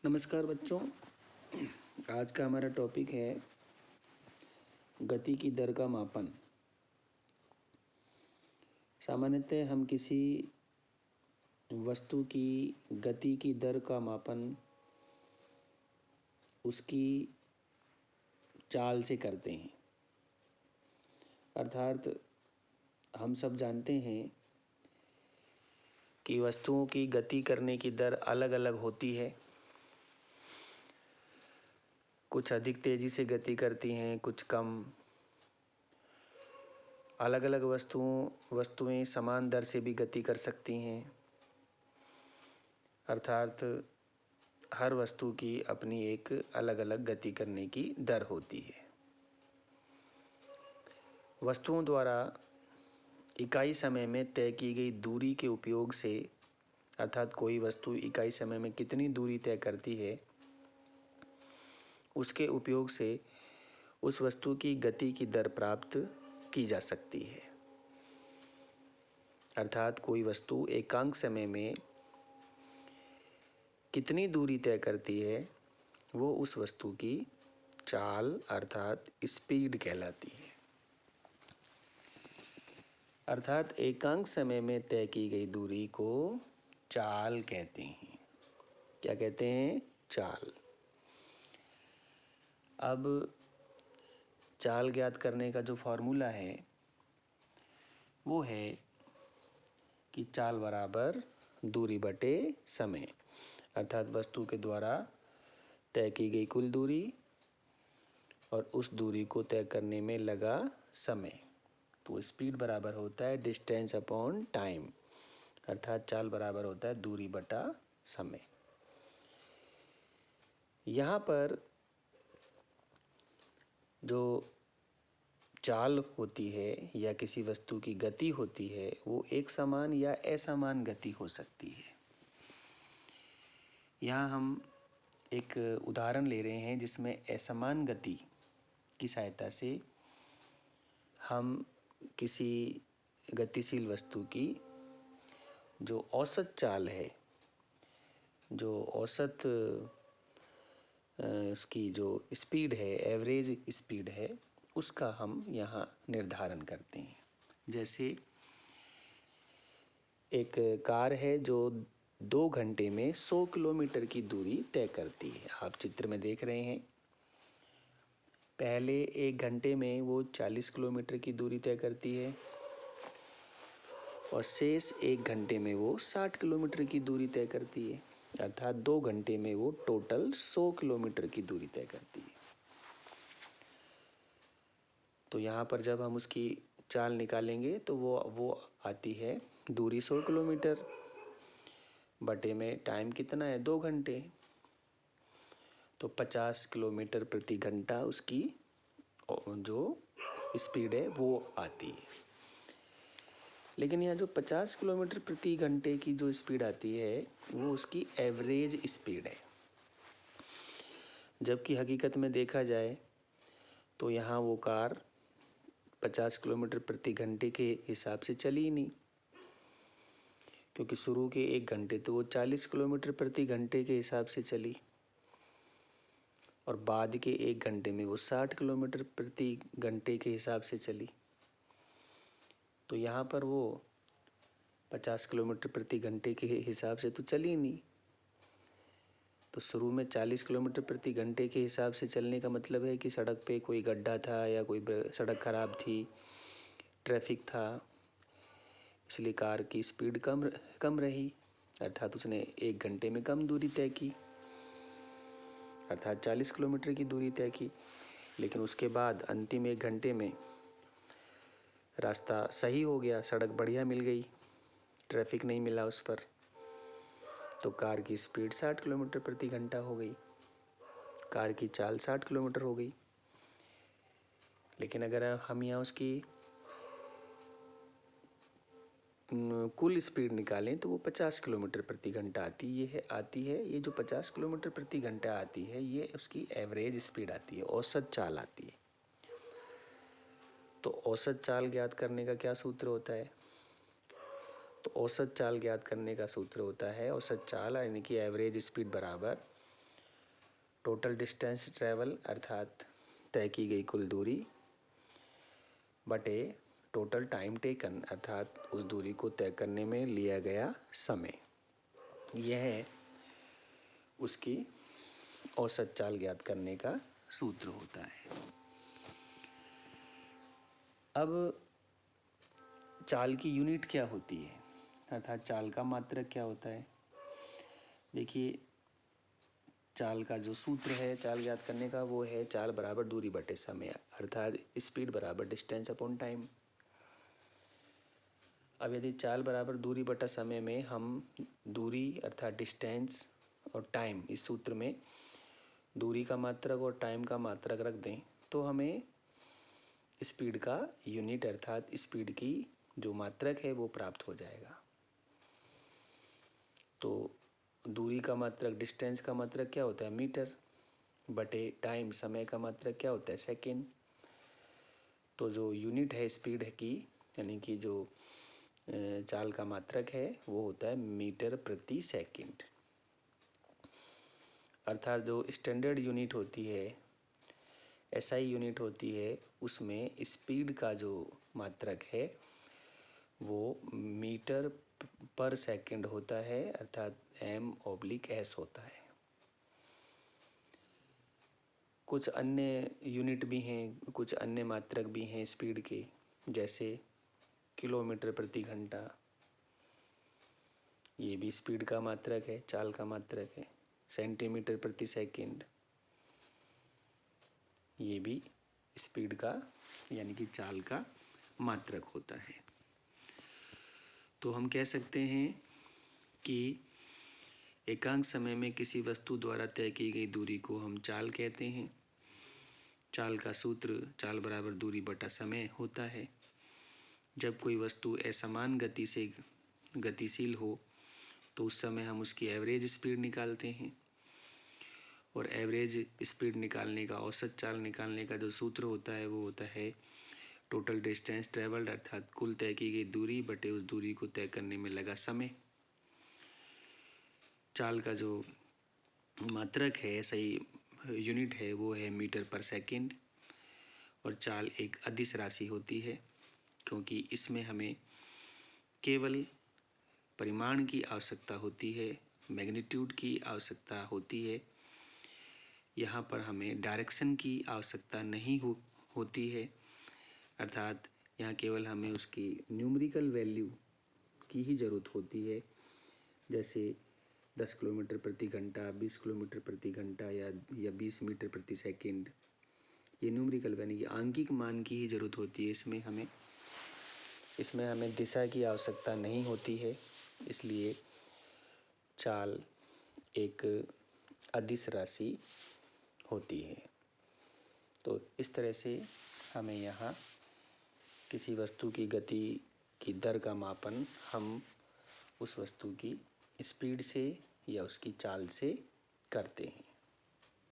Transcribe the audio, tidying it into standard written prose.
नमस्कार बच्चों। आज का हमारा टॉपिक है गति की दर का मापन। सामान्यतः हम किसी वस्तु की गति की दर का मापन उसकी चाल से करते हैं। अर्थात हम सब जानते हैं कि वस्तुओं की गति करने की दर अलग अलग होती है। कुछ अधिक तेज़ी से गति करती हैं, कुछ कम। अलग अलग वस्तुएं समान दर से भी गति कर सकती हैं। अर्थात हर वस्तु की अपनी एक अलग अलग गति करने की दर होती है। वस्तुओं द्वारा इकाई समय में तय की गई दूरी के उपयोग से, अर्थात कोई वस्तु इकाई समय में कितनी दूरी तय करती है, उसके उपयोग से उस वस्तु की गति की दर प्राप्त की जा सकती है। अर्थात कोई वस्तु एकांक समय में कितनी दूरी तय करती है वो उस वस्तु की चाल अर्थात स्पीड कहलाती है। अर्थात एकांक समय में तय की गई दूरी को चाल कहते हैं। क्या कहते हैं? चाल। अब चाल ज्ञात करने का जो फॉर्मूला है वो है कि चाल बराबर दूरी बटे समय। अर्थात वस्तु के द्वारा तय की गई कुल दूरी और उस दूरी को तय करने में लगा समय। तो स्पीड बराबर होता है डिस्टेंस अपॉन टाइम। अर्थात चाल बराबर होता है दूरी बटा समय। यहाँ पर जो चाल होती है या किसी वस्तु की गति होती है वो एक समान या असमान गति हो सकती है। यहाँ हम एक उदाहरण ले रहे हैं जिसमें असमान गति की सहायता से हम किसी गतिशील वस्तु की जो औसत चाल है, जो औसत उसकी जो स्पीड है, एवरेज स्पीड है, उसका हम यहाँ निर्धारण करते हैं। जैसे एक कार है जो 2 घंटे में 100 किलोमीटर की दूरी तय करती है। आप चित्र में देख रहे हैं। पहले 1 घंटे में वो 40 किलोमीटर की दूरी तय करती है और शेष 1 घंटे में वो 60 किलोमीटर की दूरी तय करती है। अर्थात 2 घंटे में वो टोटल 100 किलोमीटर की दूरी तय करती है। तो यहाँ पर जब हम उसकी चाल निकालेंगे तो वो आती है दूरी 100 किलोमीटर बटे में टाइम कितना है 2 घंटे, तो 50 किलोमीटर प्रति घंटा उसकी जो स्पीड है वो आती है। लेकिन यहाँ जो 50 किलोमीटर प्रति घंटे की जो स्पीड आती है वो उसकी एवरेज स्पीड है। जबकि हकीकत में देखा जाए तो यहाँ वो कार 50 किलोमीटर प्रति घंटे के हिसाब से चली ही नहीं, क्योंकि शुरू के 1 घंटे तो वो 40 किलोमीटर प्रति घंटे के हिसाब से चली और बाद के 1 घंटे में वो 60 किलोमीटर प्रति घंटे के हिसाब से चली। तो यहाँ पर वो 50 किलोमीटर प्रति घंटे के हिसाब से तो चली नहीं। तो शुरू में 40 किलोमीटर प्रति घंटे के हिसाब से चलने का मतलब है कि सड़क पे कोई गड्ढा था या कोई सड़क खराब थी, ट्रैफिक था, इसलिए कार की स्पीड कम रही। अर्थात उसने 1 घंटे में कम दूरी तय की, अर्थात 40 किलोमीटर की दूरी तय की। लेकिन उसके बाद अंतिम 1 घंटे में रास्ता सही हो गया, सड़क बढ़िया मिल गई, ट्रैफिक नहीं मिला उस पर, तो कार की स्पीड 60 किलोमीटर प्रति घंटा हो गई, कार की चाल 60 किलोमीटर हो गई। लेकिन अगर हम यहाँ उसकी कुल स्पीड निकालें तो वो 50 किलोमीटर प्रति घंटा आती है। ये जो 50 किलोमीटर प्रति घंटा आती है ये उसकी एवरेज स्पीड आती है, औसत चाल आती है। तो औसत चाल ज्ञात करने का क्या सूत्र होता है? तो औसत चाल ज्ञात करने का सूत्र होता है औसत चाल यानी कि एवरेज स्पीड बराबर टोटल डिस्टेंस ट्रेवल अर्थात तय की गई कुल दूरी बटे टोटल टाइम टेकन अर्थात उस दूरी को तय करने में लिया गया समय, यह उसकी औसत चाल ज्ञात करने का सूत्र होता है। अब चाल की यूनिट क्या होती है अर्थात चाल का मात्रक क्या होता है। देखिए, चाल का जो सूत्र है चाल ज्ञात करने का वो है चाल बराबर दूरी बटे समय अर्थात स्पीड बराबर डिस्टेंस अपॉन टाइम। अब यदि चाल बराबर दूरी बटा समय में हम दूरी अर्थात डिस्टेंस और टाइम, इस सूत्र में दूरी का मात्रक और टाइम का मात्रक रख दें तो हमें स्पीड का यूनिट अर्थात स्पीड की जो मात्रक है वो प्राप्त हो जाएगा। तो दूरी का मात्रक, डिस्टेंस का मात्रक क्या होता है मीटर, बटे टाइम, समय का मात्रक क्या होता है सेकेंड। तो जो यूनिट है स्पीड की यानी कि जो चाल का मात्रक है वो होता है मीटर प्रति सेकंड। अर्थात जो स्टैंडर्ड यूनिट होती है, एसआई यूनिट होती है, उसमें स्पीड का जो मात्रक है वो मीटर पर सेकंड होता है अर्थात m/s होता है। कुछ अन्य यूनिट भी हैं, कुछ अन्य मात्रक भी हैं स्पीड के, जैसे किलोमीटर प्रति घंटा, ये भी स्पीड का मात्रक है, चाल का मात्रक है। सेंटीमीटर प्रति सेकंड, ये भी स्पीड का यानी कि चाल का मात्रक होता है। तो हम कह सकते हैं कि एकांक समय में किसी वस्तु द्वारा तय की गई दूरी को हम चाल कहते हैं। चाल का सूत्र चाल बराबर दूरी बटा समय होता है। जब कोई वस्तु असमान गति से गतिशील हो तो उस समय हम उसकी एवरेज स्पीड निकालते हैं और एवरेज स्पीड निकालने का, औसत चाल निकालने का जो सूत्र होता है वो होता है टोटल डिस्टेंस ट्रेवल्ड अर्थात कुल तय की गई दूरी बटे उस दूरी को तय करने में लगा समय। चाल का जो मात्रक है, सही यूनिट है, वो है मीटर पर सेकंड और चाल एक अदिश राशि होती है क्योंकि इसमें हमें केवल परिमाण की आवश्यकता होती है, मैग्नीट्यूड की आवश्यकता होती है। यहाँ पर हमें डायरेक्शन की आवश्यकता नहीं होती है अर्थात यहाँ केवल हमें उसकी न्यूमेरिकल वैल्यू की ही ज़रूरत होती है, जैसे 10 किलोमीटर प्रति घंटा, 20 किलोमीटर प्रति घंटा या 20 मीटर प्रति सेकंड, ये न्यूमेरिकल यानी कि आंकिक मान की ही ज़रूरत होती है। इसमें हमें दिशा की आवश्यकता नहीं होती है, इसलिए चाल एक अदिश राशि होती है। तो इस तरह से हमें यहाँ किसी वस्तु की गति की दर का मापन हम उस वस्तु की स्पीड से या उसकी चाल से करते हैं।